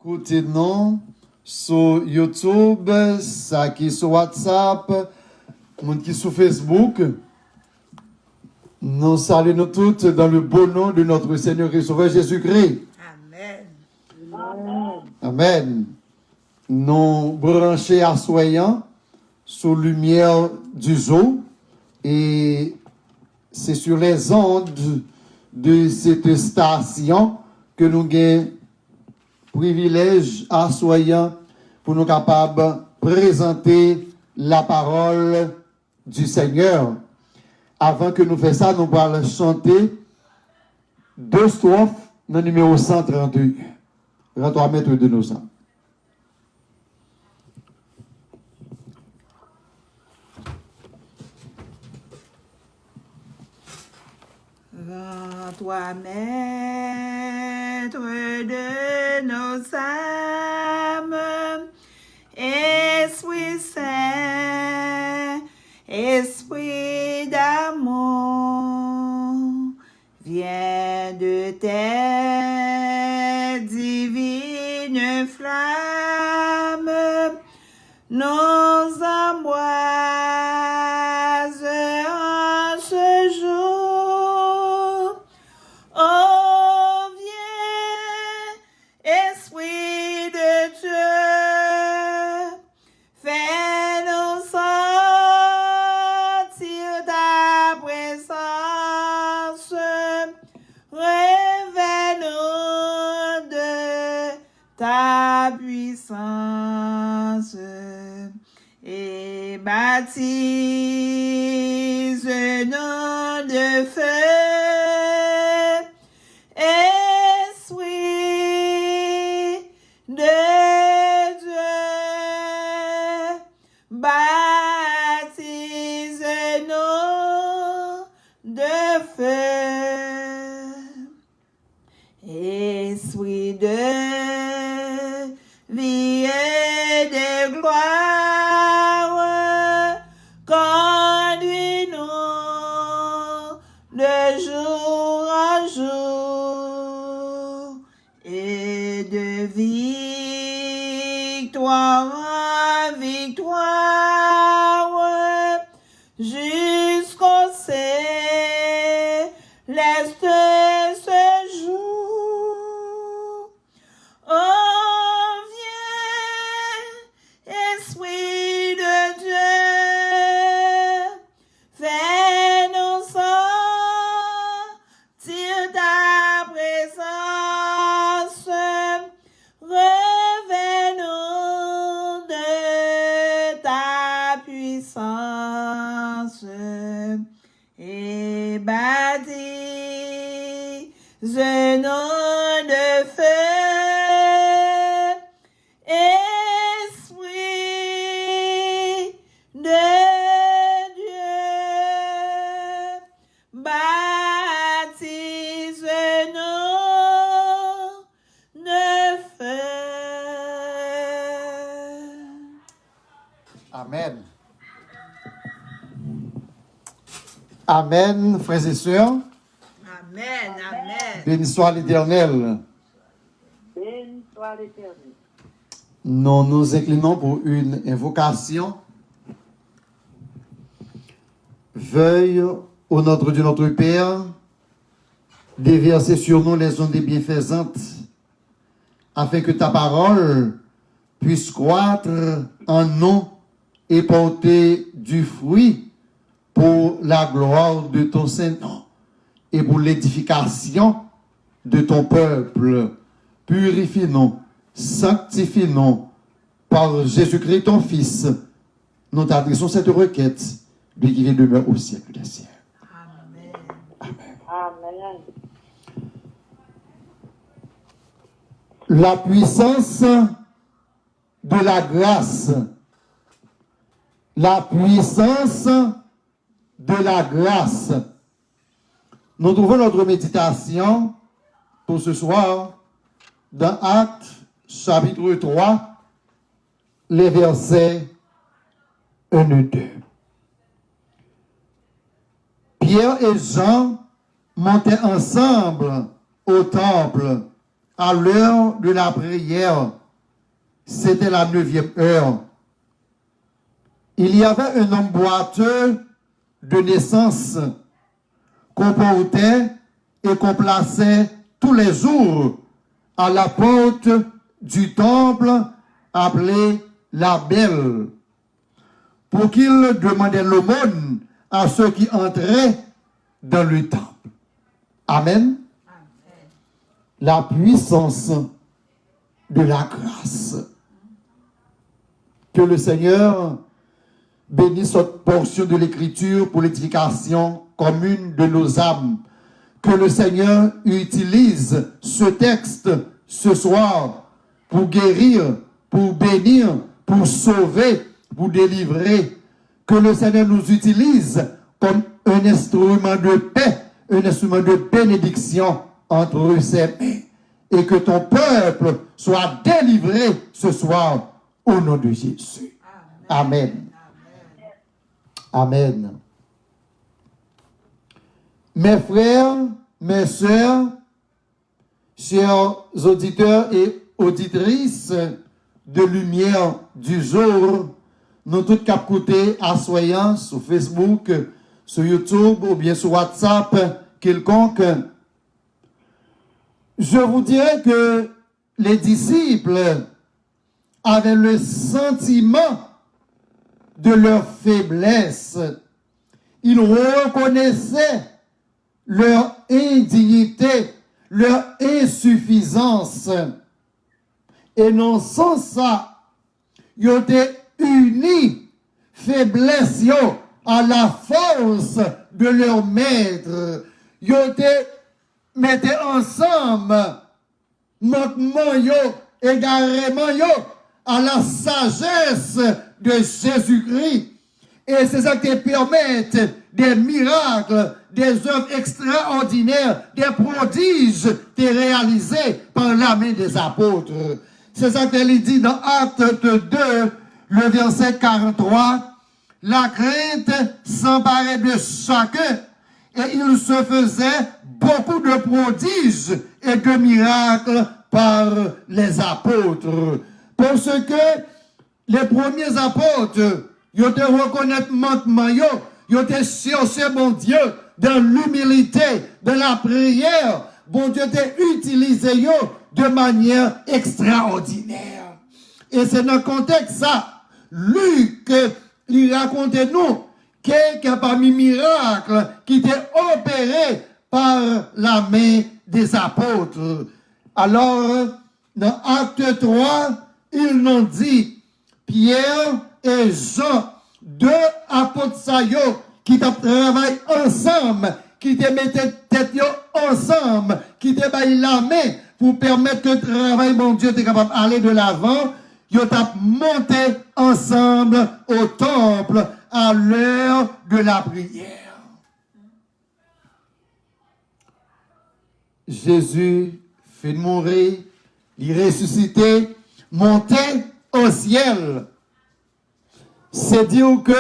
écoutez-nous sur YouTube, ça qui est sur WhatsApp, monde qui est sur Facebook. Nous saluons toutes dans le beau nom de notre Seigneur et Sauveur Jésus-Christ. Amen. Amen. Nous branchés à soyant sous lumière du jour et c'est sur les ondes de cette station que nous avons privilège à soyant pour nous capables de présenter la parole du Seigneur. Avant que nous fassions ça, nous allons chanter 2 strophes dans le numéro 132. Rends-toi maître de nos âmes. Rends-toi maître de nos âmes, Esprit Saint, Esprit d'amour, viens de tes divines flammes, nos embrases en ce jour. Oh, viens, Esprit de Dieu, fais-nous sentir ta présence, révèle-nous de ta puissance et baptise-nous de feu. Esprit de Dieu, baptise-nous de feu. Esprit de vie et de gloire, conduis-nous de jour en jour et de victoire en victoire jusqu'au céleste séjour. Oh, viens, Esprit de Dieu, fais-nous sentir ta présence, révèle-nous de ta puissance et baptise-nous de feu. Esprit de Dieu, baptise-nous de feu. Amen. Amen, frères et sœurs. Amen, amen. Béni soit l'Éternel. Béni soit l'Éternel. Nous nous inclinons pour une invocation. Veuille, ô notre Dieu, notre Père, déverser sur nous les ondes bienfaisantes, afin que ta parole puisse croître en nous et porter du fruit pour la gloire de ton Saint-Nom et pour l'édification de ton peuple. Purifie-nous, sanctifie-nous par Jésus-Christ, ton Fils. Nous t'adressons cette requête, lui qui vient demeurer au siècle des siècles. Amen. Amen. Amen. La puissance de la grâce. La puissance de la grâce. Nous trouvons notre méditation pour ce soir dans Actes chapitre 3, les versets 1 et 2. Pierre et Jean montaient ensemble au temple à l'heure de la prière. C'était la 9e heure. Il y avait un homme boiteux de naissance qu'on portait et qu'on plaçait tous les jours à la porte du temple appelé la Belle, pour qu'il demandait l'aumône à ceux qui entraient dans le temple. Amen. La puissance de la grâce. Que le Seigneur bénisse cette portion de l'Écriture pour l'édification commune de nos âmes. Que le Seigneur utilise ce texte ce soir pour guérir, pour bénir, pour sauver, pour délivrer. Que le Seigneur nous utilise comme un instrument de paix, un instrument de bénédiction entre ses mains. Et que ton peuple soit délivré ce soir au nom de Jésus. Amen. Amen. Mes frères, mes sœurs, chers auditeurs et auditrices de Lumière du jour, nous tous captés à soyant sur Facebook, sur YouTube ou bien sur WhatsApp, quelconque. Je vous dirais que les disciples avaient le sentiment de leur faiblesse. Ils reconnaissaient leur indignité, leur insuffisance. Et non sans ça, ils ont été unis, faiblesse à la force de leur maître. Ils ont été mis ensemble, manquement égarément à la sagesse de Jésus-Christ. Et c'est ça qui permet des miracles, des œuvres extraordinaires, des prodiges de réalisés par la main des apôtres. C'est ça qu'il dit dans Actes 2, le verset 43. La crainte s'emparait de chacun et il se faisait beaucoup de prodiges et de miracles par les apôtres. Parce que les premiers apôtres, ils ont reconnu manquement, ils ont cherché mon Dieu dans l'humilité, dans la prière. Bon Dieu t'a utilisé de manière extraordinaire. Et c'est dans le contexte ça, Luc, il racontait nous quelques parmi miracles qui étaient opérés par la main des apôtres. Alors, dans Acte 3, ils nous dit, Pierre et Jean, deux apôtres qui travaillent ensemble, qui te mettent tête ensemble, qui te baillent la main pour permettre que le travail, mon Dieu, est capable d'aller de l'avant. Ils ont monté ensemble au temple à l'heure de la prière. Jésus fait mourir, il ressuscité, monté au ciel. C'est dire que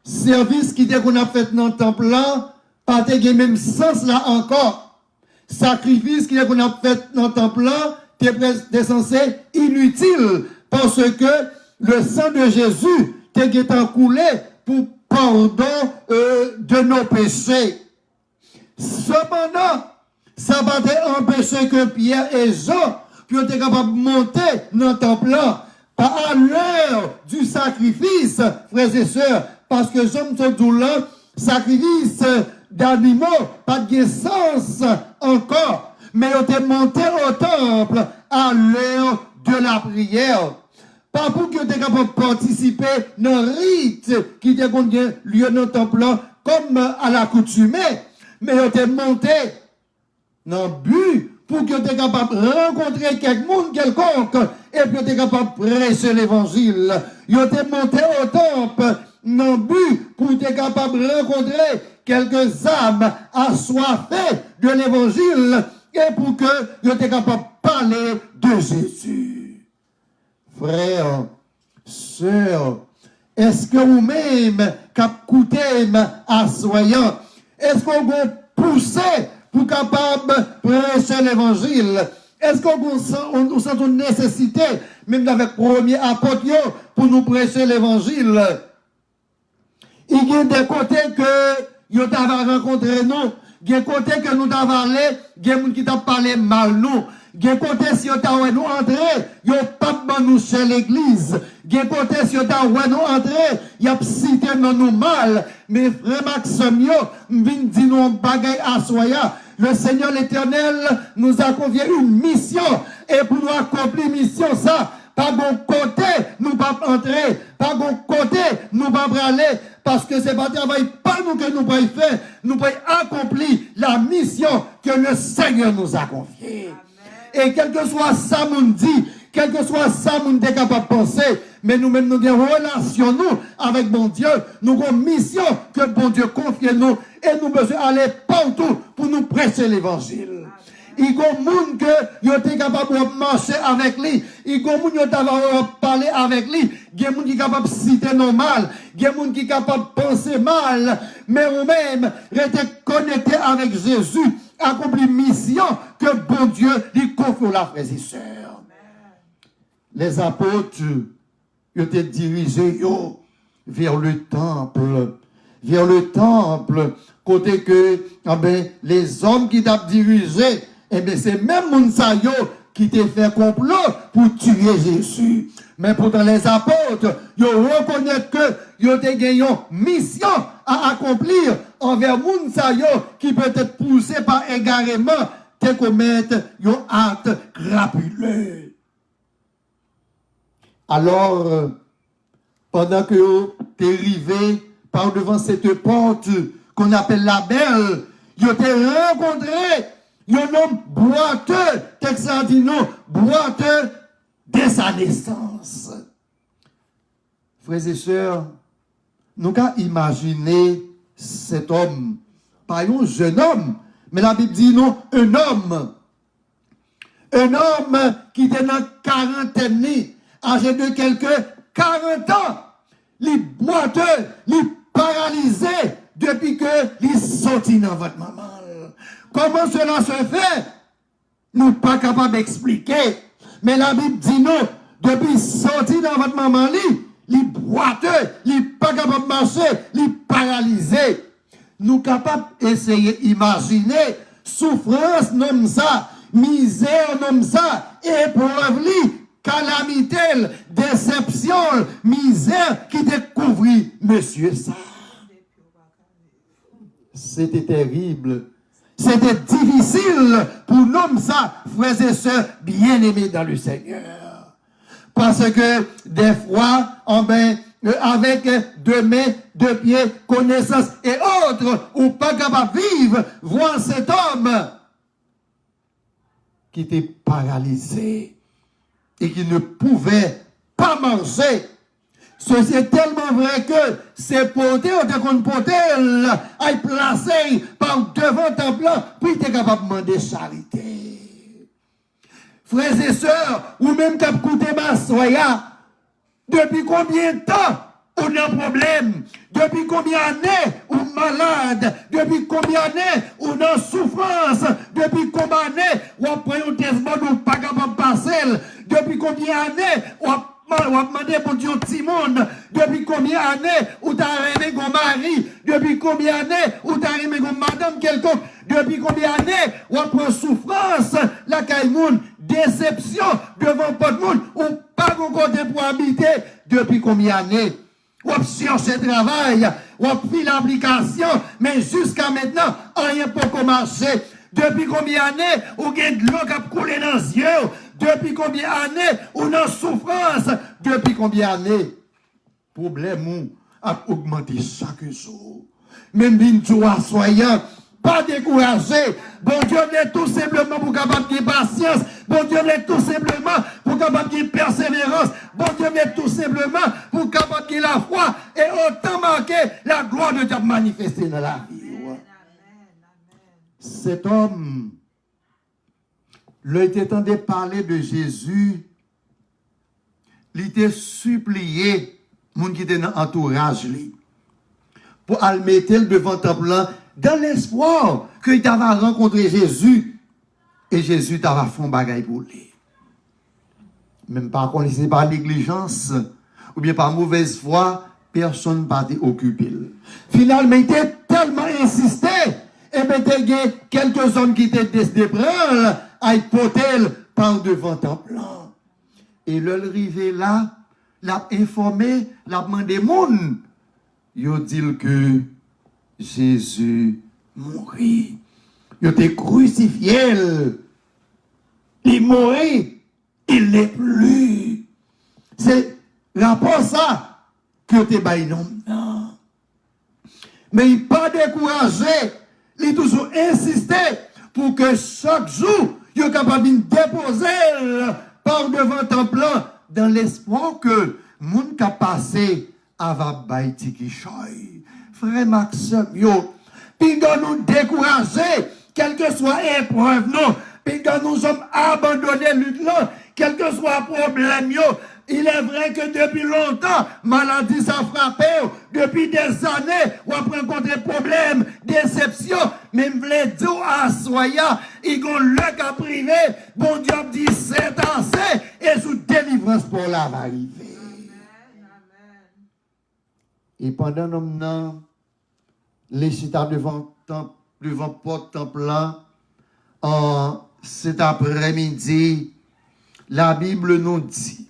service qui qu'on a fait dans le temple là, pas de même sens là encore. Sacrifice qui qu'on a fait dans le temple là, t'es censé inutile parce que le sang de Jésus t'est coulé pour pardon de nos péchés. Cependant, ça va empêcher que Pierre et Jean puissent être capables de monter dans le temple là. Pas à l'heure du sacrifice, frères et sœurs, parce que Jean là, sacrifice d'animaux, pas de sens encore, mais on est monté au temple à l'heure de la prière. Pas pour que tu es capable de participer dans le rite qui a lieu dans le temple comme à l'accoutumée, mais on est monté dans le but pour que tu es capable de rencontrer quelqu'un quelconque et puis tu es capable de prêcher l'évangile. Tu es monté au temple dans le but pour être capable de rencontrer quelques âmes assoiffées de l'évangile et pour que tu es capable de parler de Jésus. Frères, sœurs, est-ce que vous-même, cap coûté assoyant, est-ce qu'on va pousser pour capable prêcher l'évangile? Est-ce qu'on sent une nécessité, même avec premier apôtre, pour nous prêcher l'évangile? Il y a des côtés que nous avons rencontré nous, il y a des côtés que nous avons parlé, il y a des gens qui ont parlé mal nous. Il y a des côtés si nous avons entré, il n'y a pas de nous chez l'église. Il y a des côtés si nous avons entré, il y a cité nous mal. Mais frère Maxime, je viens dire nous bagaille à soya. Le Seigneur l'Éternel nous a confié une mission. Et pour nous accomplir mission, ça, par bon côté, nous ne pouvons pas entrer. Par bon côté, nous ne pouvons pas aller. Parce que c'est pas travail pas nous que nous pouvons faire. Nous pouvons accomplir la mission que le Seigneur nous a confiée. Et quel que soit ça, nous dit, quel que soit ça, nous sommes capables de penser, mais nous-mêmes, nous avons une relation, nous, avec bon Dieu, nous avons une mission que bon Dieu confie à nous, et nous besoin aller partout pour nous prêcher l'évangile. Il y a des gens qui sont capables de marcher avec lui. Il y a des gens qui sont capables de parler avec lui. Il y a des gens qui sont capables de citer nos mal. Il y a des gens qui sont capables de penser mal. Mais nous-mêmes, rester connectés avec Jésus, accomplir mission que bon Dieu lui confie aux frères et sœurs. Les apôtres, ils étaient dirigés vers le temple. Vers le temple, côté que les hommes qui t'ont dirigé, c'est même Mounsayo qui t'a fait complot pour tuer Jésus. Mais pourtant les apôtres, ils reconnaissent que ils ont gagné une mission à accomplir envers Mounsayo qui peut être poussé par égarement de commettre un acte crapuleux. Alors, pendant que vous êtes arrivé par devant cette porte qu'on appelle la Belle, ils ont rencontré un homme boiteux, texte dit non, boiteux dès sa naissance. Frères et sœurs, nous avons imaginé cet homme, pas un jeune homme, mais la Bible dit non, un homme. Un homme qui était dans la quarantaine, âgé de quelques 40 ans, les boiteux, les paralysés, depuis que les sortis dans votre maman. Comment cela se fait? Nous ne sommes pas capables d'expliquer. Mais la Bible dit non, depuis sorti dans votre maman, les boiteux, les pas capables de marcher, les paralysés. Nous sommes capables d'essayer d'imaginer souffrance, nomme ça, misère, nomme ça, épreuve, calamité, déception, misère qui découvrit monsieur ça. C'était terrible. C'était difficile pour nous, ça, frères et sœurs, bien-aimés dans le Seigneur. Parce que des fois, avec deux mains, deux pieds, connaissances et autres, ou pas capable de vivre, voir cet homme qui était paralysé et qui ne pouvait pas marcher. Ceci est tellement vrai que ces potées ont été potées, à placer par devant temple, puis tu es capable de demander charité. Frères et sœurs, ou même qui écouté ma soya, depuis combien de temps on a un problème? Depuis combien d'années on est malade? Depuis combien d'années on a souffrance? Depuis combien d'années on prend un test ou pas capable de passer? Depuis combien d'années on a demandé pour Dieu petit monde. Depuis combien d'années où tu as arrivé ton mari? Depuis combien d'années où tu as arrivé ton madame quelconque? Depuis combien d'années où on prend souffrance, la caille-monde, déception devant pas de monde, ou pas qu'on côté pour habiter? Depuis combien d'années? On cherche travail, on pris l'application, mais jusqu'à maintenant, rien pour marcher. Depuis combien d'années on gagne de l'eau qui a coulé dans les yeux? Depuis combien d'années on a souffrance? Depuis combien d'années? Problème a augmenté chaque jour. Même bintou à soyant, pas découragé. Bon Dieu est tout simplement pour capable de patience. Bon Dieu est tout simplement pour capable de persévérance. Bon Dieu est tout simplement pour capable de la foi et autant marquer la gloire de Dieu manifestée dans la vie. Cet homme, il était temps de parler de Jésus, il était supplié, moun qui était dans l'entourage, pour aller mettre devant le temple dans l'espoir qu'il avait rencontré Jésus. Et Jésus t'a fait un bagage pour lui. Même par contre, c'est par négligence ou bien par mauvaise foi, personne n'a été occupé. Finalement, il a tellement insisté, et bien, il y a quelques hommes qui étaient décidés de prendre à être potés par devant le temple. Et le arrivé là, l'a informé, l'a demandé monde. Il dit que Jésus mourit. Il était crucifié. Il mourit. Il n'est plus. C'est rapport ça que tu es non. Mais il n'est pas découragé. Il a toujours insisté pour que chaque jour, il est capable de déposer par devant le temple dans l'espoir que moun ka passé avant baïti qui choy. Frère Maxime, yo, puis nous décourager, quelle que soit épreuve, non, puis nous sommes abandonnés lutte là, quel que soit problème, yo. Il est vrai que depuis longtemps, maladie ça frappé, depuis des années, on a rencontré problèmes, déception, mais je voulais dire à Soya, il y a le cas privé, bon Dieu dit c'est assez, et sous délivrance pour la va arriver. Et pendant nous, les cités devant porte temple là, en cet après-midi, la Bible nous dit,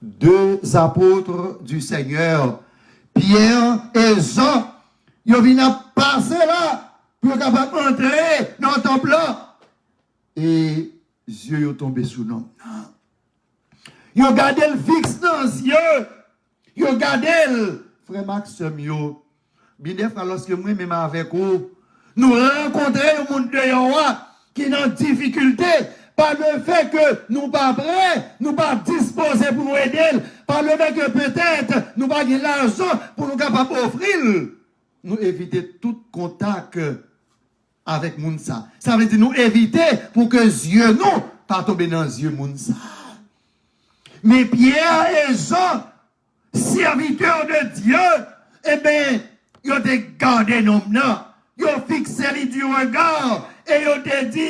deux apôtres du Seigneur, Pierre et Jean, ils viennent passer là pour capable entrer dans le temple là. Et yeux sont tombés sous nous. Ils ont gardé le fixe dans les yeux. Ils ont gardé le frère Maxime. Bien des fois, lorsque moi, même avec vous, nous rencontrons le monde de Yahweh qui est dans difficulté. Par le fait que nous ne sommes pas prêts, nous ne sommes pas disposés pour nous aider, par le fait que peut-être nous n'avons pas l'argent pour nous capables d'offrir, nous éviter tout contact avec Mounsa. Ça veut dire nous éviter pour que les yeux nous pas tomber dans les yeux Mounsa. Mais Pierre et Jean, serviteurs de Dieu, eh bien, ils ont gardé nos noms, ils ont fixé les du regard. Et on te dit,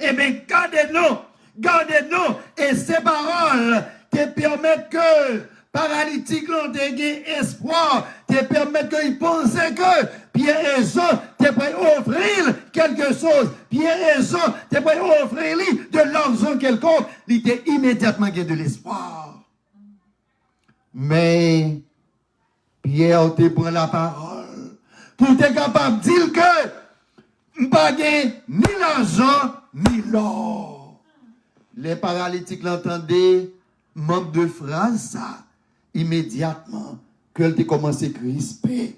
eh bien, gardez-nous, et ces paroles te permettent que paralytique l'ont te espoir, te permettent qu'ils pensent que Pierre et Jean te prêt offrir quelque chose, Pierre et Jean te prêt offrir de l'argent quelconque, il était immédiatement de l'espoir. Mais Pierre te prend la parole pour te capable de dire que pas ni l'argent, ni l'or. Les paralytiques l'entendaient, manque de phrase, ça. Immédiatement, qu'elle a commencé à crisper.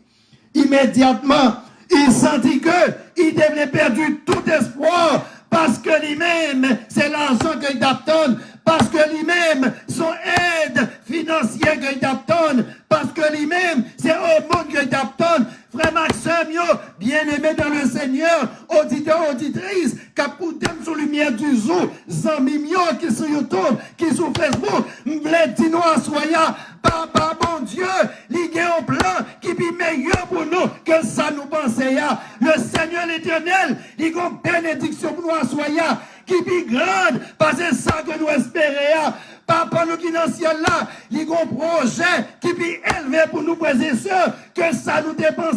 Immédiatement, il sentit qu'il devait perdu tout espoir, parce que lui-même, c'est l'argent qu'il obtient, parce que lui-même, son aide financière qu'il obtient, parce que lui-même, c'est au monde qu'il obtient. Frère Maxime, bien-aimé dans le Seigneur, auditeur, auditrice, capoutem sous lumière du jour, zami qui sur YouTube, qui sur Facebook, m'vle dis nous à soya, papa bon Dieu, il y a un plan qui est meilleur pour nous que ça nous pensait. Le Seigneur l'Éternel, il y a une bénédiction pour nous à soya, qui est grande, parce que c'est ça que nous espérons. Papa, nous qui dans le ciel là, il y a un projet qui est élevé pour nous, frères et sœurs, que ça nous dépense.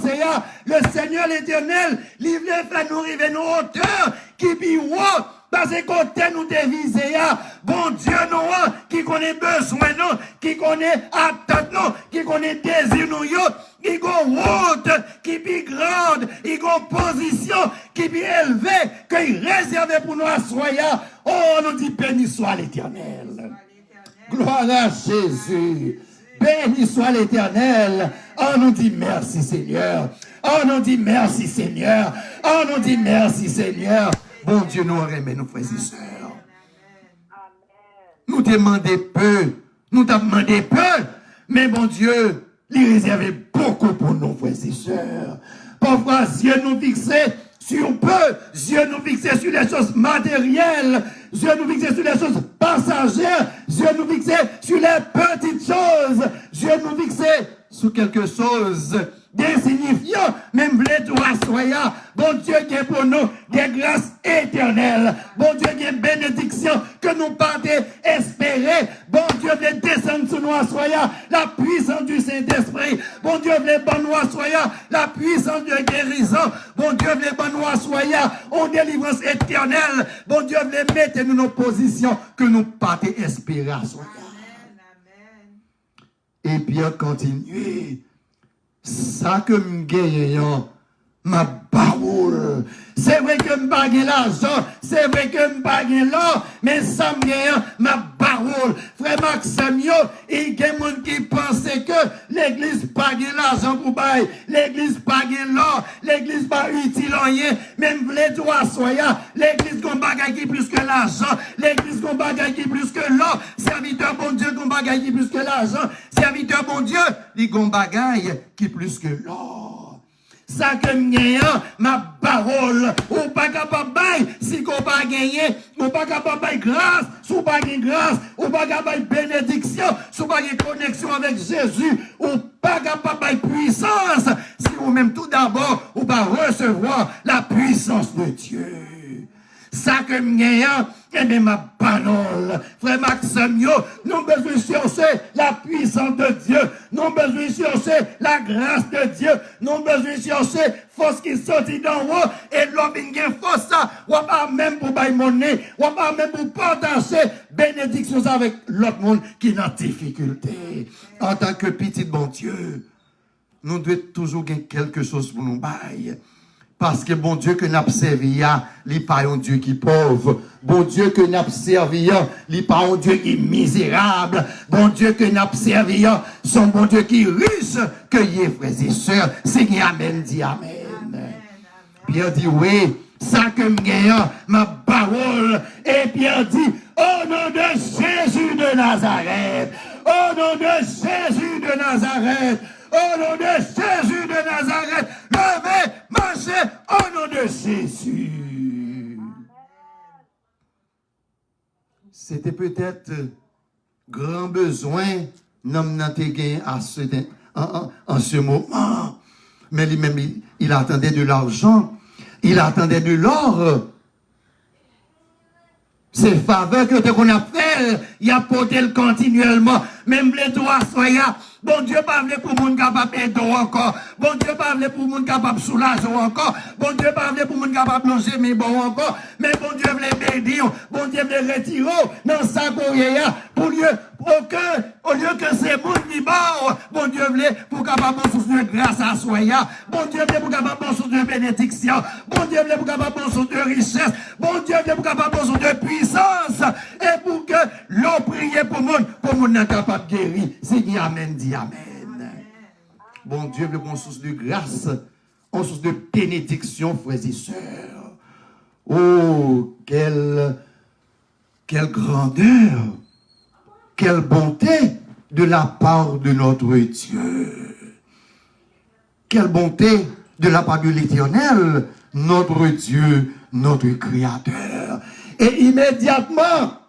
Le Seigneur l'Éternel, il veut faire nous arriver nos hauteurs, qui est haut, parce que côté nous déviser. Bon Dieu, nous, qui connaît besoin, nous, qui connaît attente, nous, qui connaît désir, nous, qui a route, qui est grande, qui a position, qui est élevée, qui est réservée pour nous à soya. Oh, nous dit béni soit l'Éternel. Gloire à Jésus. Béni soit l'Éternel. Oh, nous dit merci Seigneur. Oh, nous dit merci Seigneur. Oh, nous dit merci Seigneur. Bon Dieu, nous remet nos frères et sœurs. Nous demandons peu. Nous demandons peu. Mais bon Dieu, il réservait beaucoup pour nos frères et sœurs. Parfois, Dieu nous fixait sur peu, Dieu nous fixait sur les choses matérielles, Dieu nous fixait sur les choses passagères, Dieu nous fixait sur les petites choses, Dieu nous fixait sur quelque chose d'insignifiant, même les doigts soyons. Bon Dieu qui est pour nous des grâces éternelles. Bon Dieu qui est bénédiction que nous partons espérer. Bon Dieu veut descendre sur nous soyons la puissance du Saint-Esprit. Bon Dieu veut bon nous soyons la puissance de guérison. Bon Dieu veut bon nous soyons en délivrance éternelle. Bon Dieu veut mettre nous nos positions que nous partons espérer soyons. Et puis on continue. Ça que me gagne, ma parole. C'est vrai que me gagne l'argent, c'est vrai que me gagne l'or, mais ça me gagne ma parole. Frère Maxime, il y a des gens qui pensent que l'église pas gagne l'argent pour bailler, l'église pas gagne l'or, l'église pas utile rien, même les droits soyons, l'église qu'on bagaille qui plus que l'argent, l'église qu'on bagaille qui plus que l'or, serviteur bon Dieu qu'on bagaille qui plus que l'argent, serviteur bon Dieu, il qu'on bagaille qui plus que l'or. Ça que m'gagne, ma parole, ou pas capable de si qu'on pas gagner, ou pas capable de grâce, si on pas de grâce, ou pas capable de bénédiction, si on pas de connexion avec Jésus, ou pas capable de puissance, si vous même tout d'abord, ou pas recevoir la puissance de Dieu. Ça que m'gagne, eh bien ma parole, frère Maxime, nous avons besoin de chercher la puissance de Dieu, nous avons besoin de chercher la grâce de Dieu, nous avons besoin de chercher force qui sortit d'en haut, et l'homme qui a force ça, ou pas même pour bailler monnaie, ou pas même pour partager bénédiction avec l'autre monde qui est en difficulté. En tant que petit bon Dieu, nous devons toujours gagner quelque chose pour nous bailler. Parce que bon Dieu que n'a servi, il n'est pas un Dieu qui est pauvre. Bon Dieu que n'a servi, il n'est pas un Dieu qui est misérable. Bon Dieu que n'a servi, son bon Dieu qui est riche, que y est frères et sœurs. Seigneur, amen, dit amen. Pierre dit oui, ça que m'gagne, ma parole. Et Pierre dit, au nom de Jésus de Nazareth, au nom de Jésus de Nazareth, au nom de Jésus de Nazareth, levez, marchez, au nom de Jésus. C'était peut-être grand besoin, n'homme n'a gagné en ce moment. Mais lui-même, il attendait de l'argent, il attendait de l'or. Ces faveurs que qu'on a fait, il a porté continuellement. Même les doigts soyons. Bon Dieu pas voulu pour moun capable d'aider encore. Bon Dieu pas voulu pour moun capable soulager encore. Bon Dieu pas voulu pour moun capable manger mais bon encore. Mais bon Dieu voulait bénir. Bon Dieu voulait retirer dans sa courrière pour lieu au lieu que c'est moun qui mort. Bon Dieu voulait pour capable source de grâce à soya. Bon Dieu voulait pour capable source de bénédiction. Bon Dieu voulait pour capable source de richesse. Bon Dieu voulait pour capable source de puissance et pour que l'on prie pour moun n'est capable de guérir. Seigneur amen dit amen. Bon Dieu veut qu'on source de grâce, on source de bénédiction, frères et sœurs. Oh, quelle grandeur, quelle bonté de la part de notre Dieu. Quelle bonté de la part de l'Éternel, notre Dieu, notre Créateur. Et immédiatement,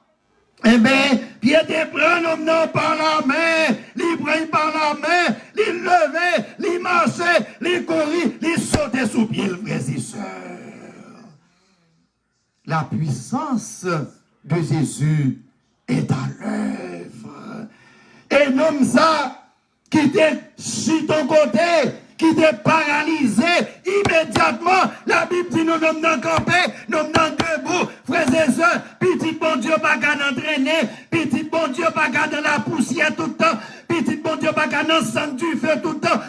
eh bien, Pierre te prend l'homme par la main, il prend par la main, il levait, il marchait, il courait, il sautait sous pied, frères et sœurs. La puissance de Jésus est à l'œuvre. Et l'homme ça, qui était sur ton côté, qui était paralysé, immédiatement, la Bible dit nous sommes dans le campé, nous sommes debout, frères et sœurs, petit bon Dieu pas qu'à entraîner, petit bon Dieu pas qu'à dans la poussière tout le temps, petit bon Dieu pas qu'à dans le sang du feu tout le temps,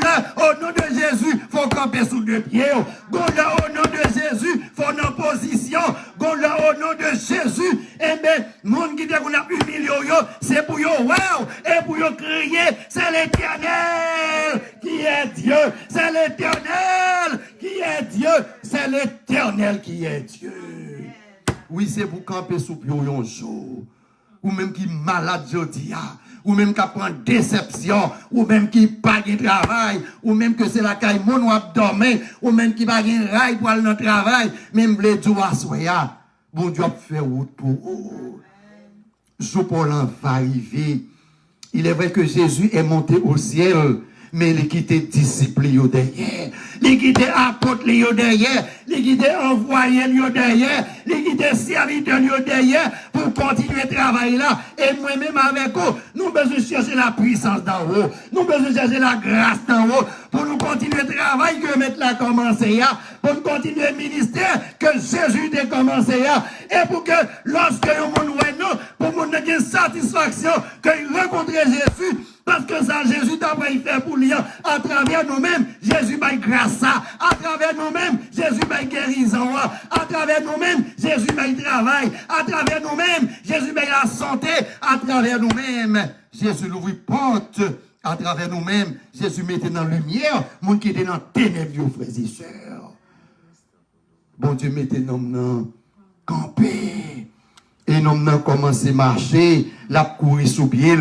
là, au nom de Jésus, faut camper sous deux pieds, là, au nom de Jésus, faut en position, là, au nom de Jésus, eh bien, monde qui dit qu'on a humilié, c'est pour yo, wow, et pour yo crier, c'est l'Éternel qui est Dieu, c'est l'Éternel qui est Dieu, c'est l'Éternel qui est Dieu. Oui, c'est pour camper sous pied un jour, ou même qui malade jodi, ou même qui prend déception, ou même qui pas de travail, ou même que c'est la caille mon abdomen, ou même qui pas de rail pour aller dans le travail, même les doigts soya, bon Dieu fait route pour vous. Jour pour l'an va arriver. Il est vrai que Jésus est monté au ciel, mais il quitté disciples yo derrière, il quitté apôtres yo derrière, il quitté envoyés yo derrière, il quitté serviteurs yo derrière pour continuer le travail là. Et moi-même avec vous, nous besoin chercher la puissance d'en haut, nous besoin chercher la grâce d'en haut pour nous continuer le travail que mettre là commencé là, pour nous continuer le ministère que Jésus a commencé là, et pour que lorsque nous nous pour nous donner satisfaction que rencontrer Jésus, parce que ça, Jésus t'a pas fait pour lui, à travers nous-mêmes, Jésus m'a grâce, à travers nous-mêmes, Jésus m'a guérison, à travers nous-mêmes, Jésus m'a travail, à travers nous-mêmes, Jésus m'a la santé, à travers nous-mêmes, Jésus l'ouvre porte, à travers nous-mêmes, Jésus mettait dans la lumière, monde qui était dans ténèbres, frères et sœurs. Bon Dieu mettait nous camper. Et nous avons commencé à marcher, la courir sous pied.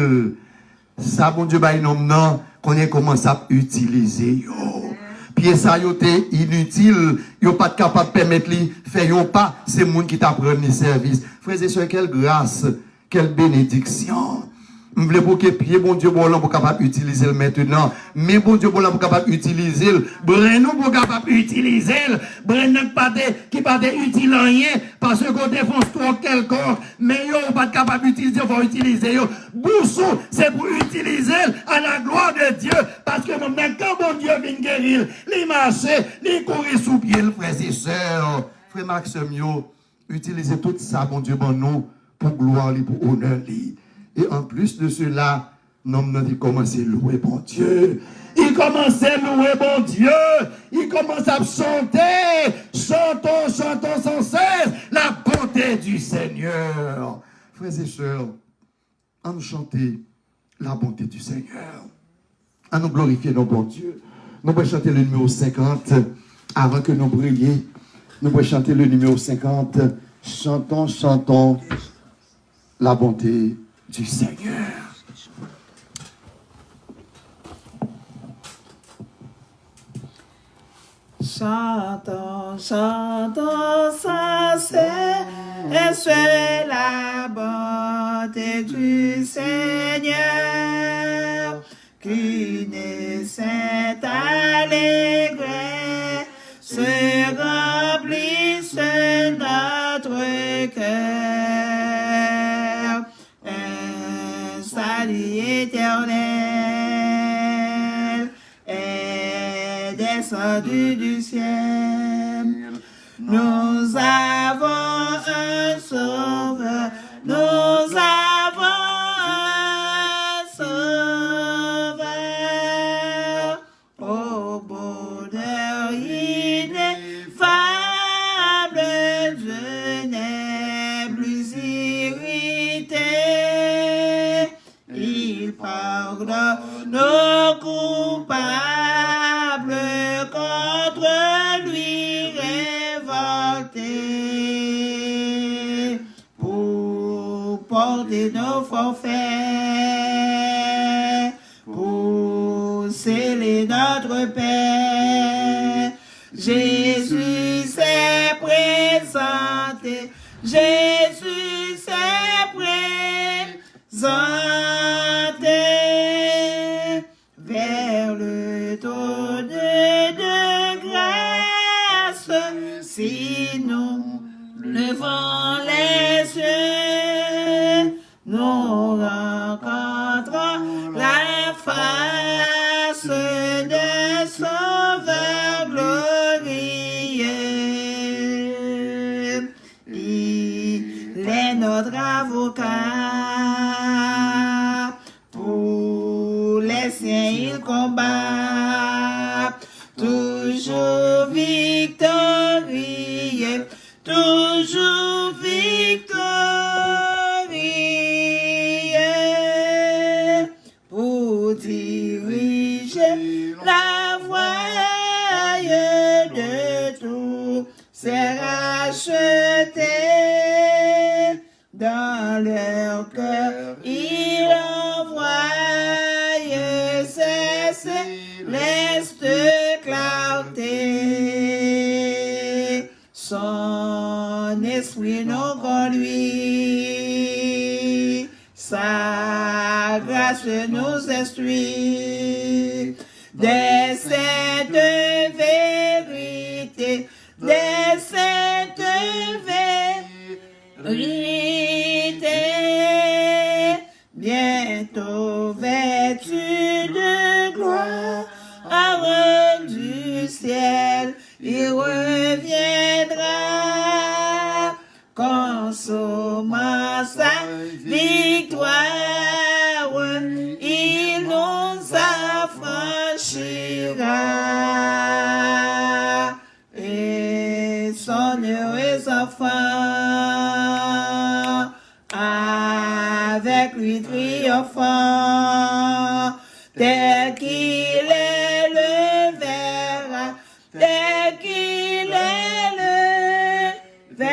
Ça, bon Dieu, nous qu'on a commencé à utiliser. Puis ça, c'était inutile. Yo pas capable de permettre de faire pas. C'est le monde qui t'apprend les services. Frères et sœurs, quelle grâce, quelle bénédiction. Je voulais pour que pied, bon Dieu, bon, pour capable d'utiliser maintenant. Mais bon Dieu, bon, pour capable d'utiliser. Brenou, pour capable d'utiliser. Brenou, qui pas utile rien, parce qu'on défonce trop quelconque. Mais yo, pas capable d'utiliser, faut utiliser yo. Boussou, c'est pour utiliser à la gloire de Dieu. Parce que nous, quand bon Dieu vient guérir, les marcher, les courir sous pied, frères et sœurs. Frère Maxime, yo, utilisez tout ça, bon Dieu, bon nous, pour gloire, pour honneur, Et en plus de cela, nous avons commencé à louer bon Dieu. Il commence à louer bon Dieu. Il commence à chanter. Chantons, chantons sans cesse la bonté du Seigneur. Frères et sœurs, à nous chanter la bonté du Seigneur. À nous glorifier nos bon Dieu. Nous pouvons chanter le numéro 50 avant que nous brillions. Nous pouvons chanter le numéro 50. Chantons, chantons la bonté du Seigneur. Chantons, chantons sans cesse la bonté du Seigneur, qui naissait allégresse, se remplisse notre cœur. Salut éternel est descendu du ciel. Nous avons un sauveur, nous avons un sauveur. Au bonheur ineffable, je n'ai plus irrité. Il pardonne nos coupables, contre lui révoltés, pour porter nos forfaits, pour sceller notre paix. Jésus s'est présenté, Jésus s'est présenté vers le trône de grâce. Si nous levons les yeux, nous rencontrons la face de Sauveur glorieux. Il est notre avocat, pour les siens il combat, toujours victorieux, toujours victorieux, pour diriger la voie de tous ces rachetés. Dans leur cœur, il envoie ses célestes clartés. Son esprit nous conduit, sa grâce nous instruit. des saintes vérités, des saintes vérités. Bientôt vêtu de gloire, du ciel, il reviendra, consommant sa victoire, il nous affranchira et son heureux enfant avec lui triomphant, tel qu'il est le verra, tel qu'il est le verra.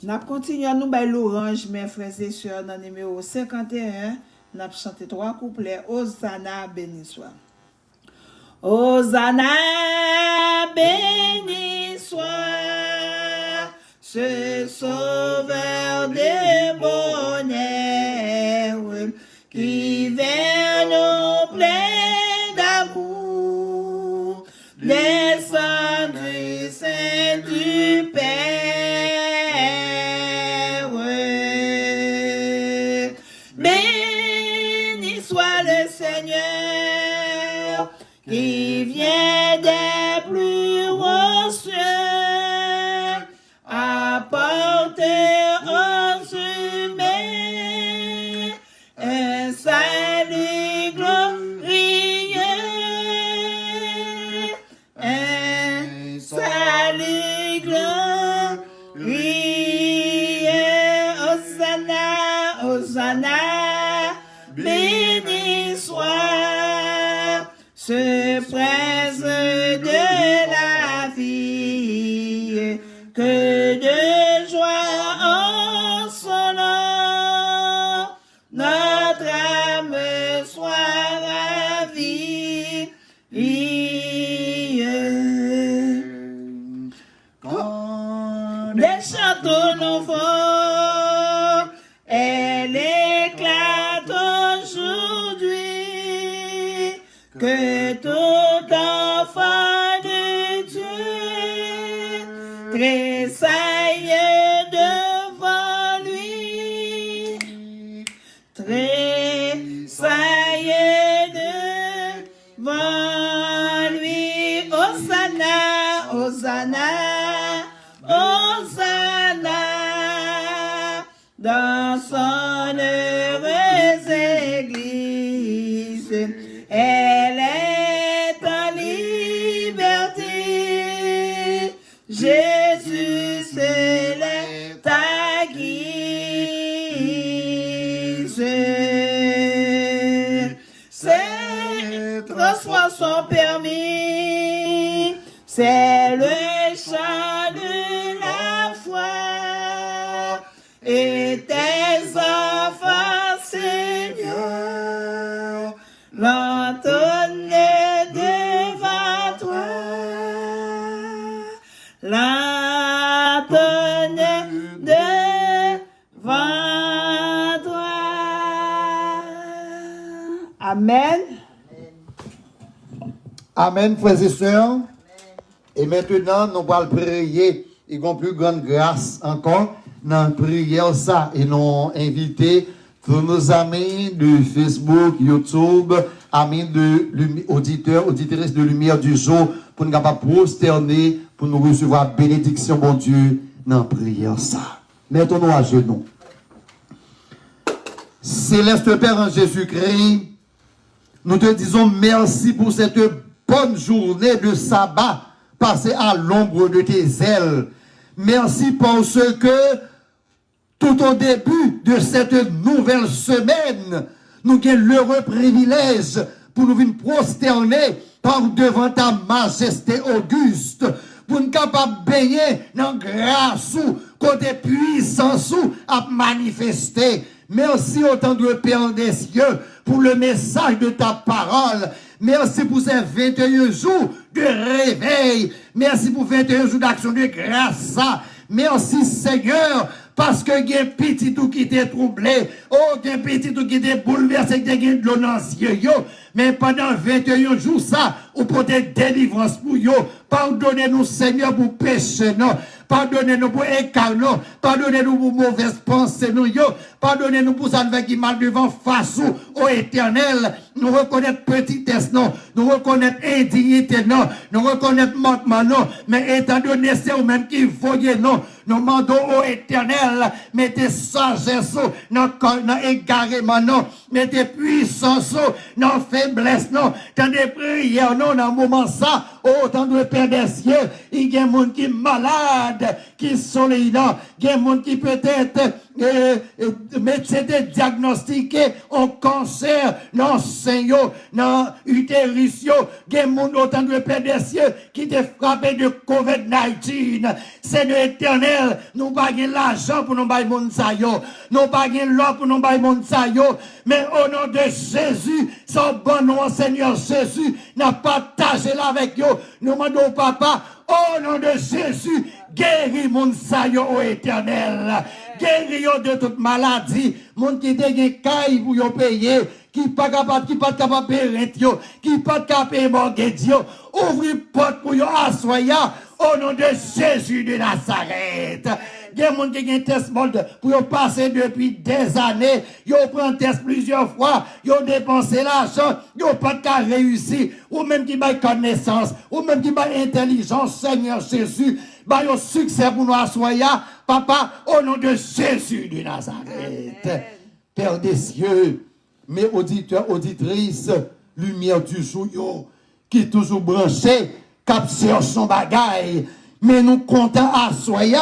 Nous continuons à nous bailler l'orange, mes frères et sœurs, dans le numéro 51. Nous avons chanté 3 couplets. Hosanna, béni soit. Hosanna, béni soit ce sauveur débonnaire qui vers nous plein d'amour descend du sein du Père. Béni soit le Seigneur qui vient des plus hauts cieux apporter aux humains un salut glorieux, un salut glorieux. Hosanna, Hosanna, béni soit ce prince de la vie, que de joie en son nom, notre âme soit ravie. Quand des châteaux nouveaux, elle éclate aujourd'hui, que tout enfant de Dieu tressaille devant lui, tressaille devant lui. Hosanna, Hosanna, Hosanna, dans son heureuse église, elle est en liberté. Jésus c'est ta guise. Ces transports sont permis, c'est le chant de la foi. Et tes enfants, Seigneur, l'entonnent devant toi, l'entonnent devant toi. Amen. Amen, frères et sœurs. Et maintenant, nous allons prier. Et qu'on plus grande grâce encore dans la prière ça. Et nous inviter tous nos amis de Facebook, YouTube, amis de auditeurs, auditrices de Lumière du Jour, pour nous capables prosterner, pour nous recevoir bénédiction, bon Dieu, dans la prière ça. Mettons-nous à genoux. Céleste Père en Jésus-Christ, nous te disons merci pour cette bonne journée de sabbat passée à l'ombre de tes ailes. Merci parce que tout au début de cette nouvelle semaine, nous avons l'heureux privilège pour nous venir prosterner par devant ta majesté auguste, pour nous capables de baigner dans grâce ou côté puissance ou à manifester. Merci autant de Père des cieux pour le message de ta parole. Merci pour ces 21 jours de réveil. Merci pour 21 jours d'action de grâce. Merci Seigneur parce que il y a un petit tout qui était troublé, oh, il y a un petit tout qui était bouleversé, qui a de l'eau dans les yeux, mais pendant 21 jours, ça, ou pour des délivrances pour yo, pardonnez-nous, Seigneur, pour péché, non. Pardonnez-nous pour écart, non. Pardonnez-nous pour mauvaises pensées, nous, yo. Pardonnez-nous pour ça qui mal devant face au éternel. Nous reconnaître petitesse, non. Nous reconnaître indignité, non. Nous reconnaître manquement, non. Mais étant donné c'est vous-même qui voyez, non. Nous demandons au éternel, mettez sagesse, non, égarément, non. Mettez puissance, non, faiblesse, non. Dans des prières, non, dans un moment ça, oh, dans le Père des cieux, il y a des gens qui sont malades, qui sont là, il y a des gens qui peut-être, médecin diagnostiqué en cancer, non, Seigneur, non, utérus, il y a des gens autant de Père des cieux qui sont frappés de COVID-19. Seigneur éternel, nous pas l'argent pour nous bailler mon sayo, nous pas l'or pour nous bailler mon sayo, mais au nom de Jésus, son bon nom, Seigneur Jésus, n'a partagé là avec vous. Nous demandons au Papa, au nom de Jésus, guéris mon sayo au éternel. Guéris de toute maladie. Mon qui dégaine caille pour y payer. Qui pas capable de payer qui pas capable de payer mortgage. Ouvre porte pour y assoya. Au nom de Jésus de Nazareth. Il y a des gens qui ont un test pour passer depuis des années. Ils ont pris un test plusieurs fois. Ils ont dépensé l'argent. Ils n'ont pas de réussi. Ou même qui ont connaissance. Ou même qui ont intelligence. Seigneur Jésus. Ils ont succès pour nous assoyer. Papa, au nom de Jésus de Nazareth. Amen. Père des cieux, mes auditeurs, auditrices, lumière du jour, qui est toujours branché, cap sur son bagaille. Mais nous comptons assoyer.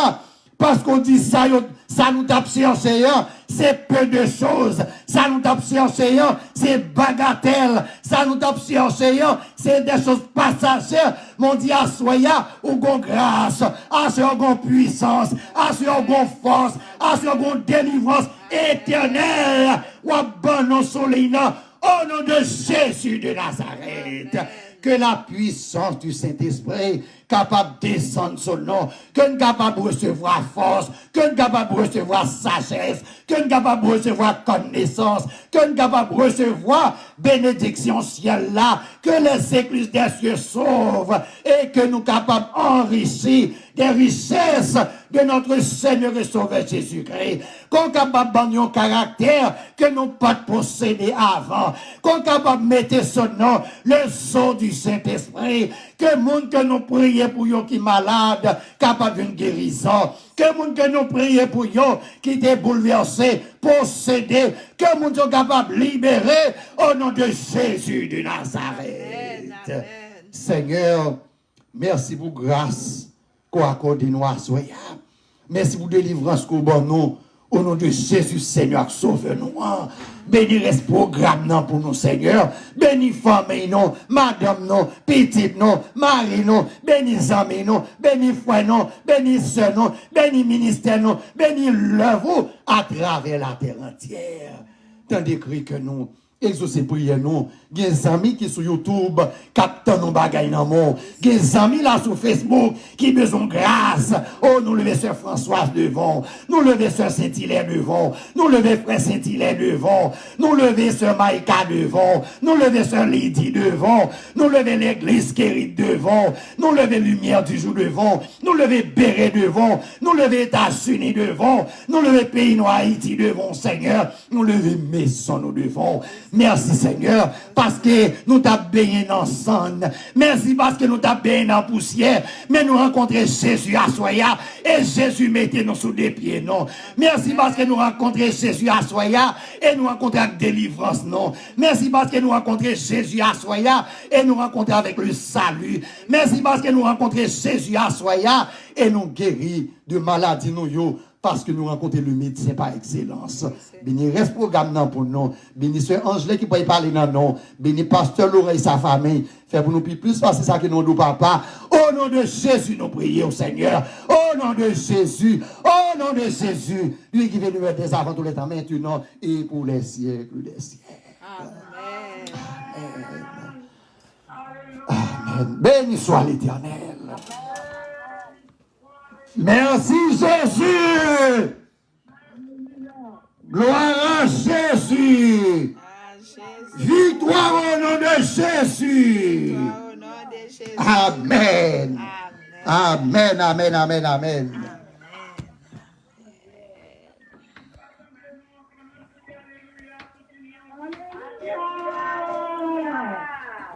Parce qu'on dit ça, ça nous tape chercher, c'est peu de choses. Ça nous tape chercher, c'est bagatelle. Ça nous tape chercher, c'est des choses passagères. Mon Dieu, assoya, ou gon grâce, assoya, gon puissance, assoya, gon force, assoya, gon délivrance éternelle. Ou bon soleil, au nom de Jésus de Nazareth. Que la puissance du Saint-Esprit capable de descendre sur nous, que nous capable de recevoir force, que nous capable de recevoir sagesse, que nous capable de recevoir connaissance, que nous capable de recevoir bénédiction ciel là, que les églises des cieux sauvent et que nous capable d'enrichir des richesses de notre Seigneur et Sauveur Jésus-Christ, qu'on capable de un caractère que nous pas posséder avant, qu'on capable de mettre sur nous le sceau du Saint-Esprit, que monde que nous prions pour eux qui malade, capable d'une guérison, que monde que nous prions pour eux qui est bouleversé, possédé, que monde sont capable de libérer au nom de Jésus de Nazareth. Amen. Seigneur, merci pour grâce qu'on accorde nous à soi. Merci pour délivrance qu'on donne nous. Au nom de Jésus, Seigneur, sauve-nous. Bénis reste programme non pour nous, Seigneur. Bénis famille non, madame non, petite non, mari non, bénis amis non, bénis frère non, bénis soeur non, bénis ministère non, bénis l'œuvre à travers la terre entière. Tant d'écrit que nous, exaucez prier nous. Il y a des amis qui sur YouTube, captent nos bagailles dans le monde. Il y a des amis là sur Facebook qui besoin de grâce. Oh, nous levez Sœur Françoise devant. Nous levez Sœur Saint-Hilaire devant. Nous levez Frère Saint-Hilaire devant. Nous levez Sœur Maïka devant. Nous levez Sœur Lydie devant. Nous levez l'Église Kérite devant. Nous levez Lumière du jour devant. Nous levez Béret devant. Nous levez États-Unis devant. Nous levez Pays Noir Haïti devant, Seigneur. Nous levez Maison nous devant. Merci, Seigneur. Parce que nous t'avons baigné dans le sang. Merci parce que nous t'avons baigné dans la poussière. Mais nous rencontrons Jésus à Soya. Et Jésus mettait nous sous des pieds, non. Merci parce que nous rencontrons Jésus à Soya. Et nous rencontrons avec délivrance, non. Merci parce que nous rencontrons Jésus à Soya. Et nous rencontrons avec le salut. Merci parce que nous rencontrons Jésus à Soya. Et nous guéris de maladies, nous, parce que nous rencontrons le médecin par excellence. Béni reste programme pour nous. Béni Sœur Angèle qui peut parler dans nous. Béni Pasteur Laurent et sa famille. Fait pour nous plus parce que c'est ça que nous papa. Au nom de Jésus, nous prions au Seigneur. Au nom de Jésus. Au nom de Jésus. Lui qui veut nous aider avant tout le temps maintenant et pour les siècles des siècles. Amen. Amen. Béni soit l'Éternel. Merci Jésus. Gloire à Jésus. À Jésus. Victoire au nom de Jésus. Au nom de Jésus. Amen. Amen. Amen, amen, amen, amen.